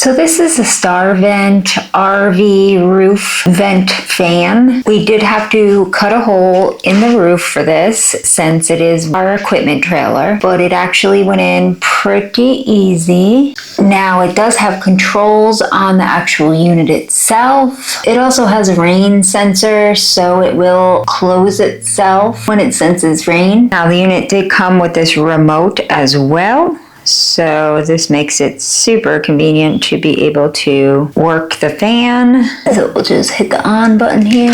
So this is a Star Vent RV roof vent fan. We did have to cut a hole in the roof for this since it is our equipment trailer, but it actually went in pretty easy. Now it does have controls on the actual unit itself. It also has a rain sensor, so it will close itself when it senses rain. Now the unit did come with this remote as well. So this makes it super convenient to be able to work the fan. So we'll just hit the on button here.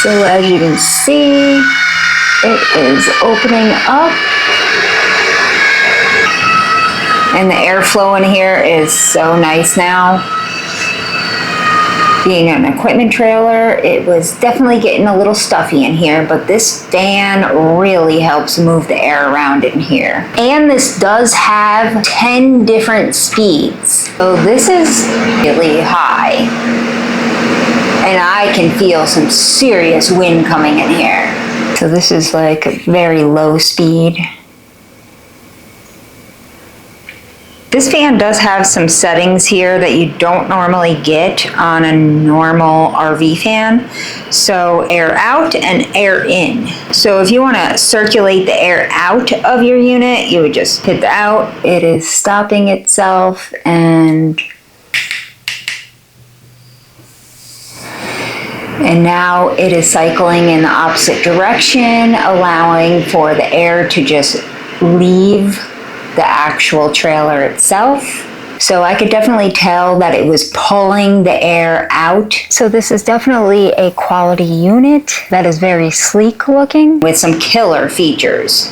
So as you can see, it is opening up. And the airflow in here is so nice now. Being an equipment trailer, it was definitely getting a little stuffy in here, but this fan really helps move the air around in here. And this does have 10 different speeds. So this is really high. And I can feel some serious wind coming in here. So this is like a very low speed. This fan does have some settings here that you don't normally get on a normal RV fan. So air out and air in. So if you want to circulate the air out of your unit, you would just hit the out. It is stopping itself and now it is cycling in the opposite direction, allowing for the air to just leave the actual trailer itself. So I could definitely tell that it was pulling the air out. So this is definitely a quality unit that is very sleek looking with some killer features.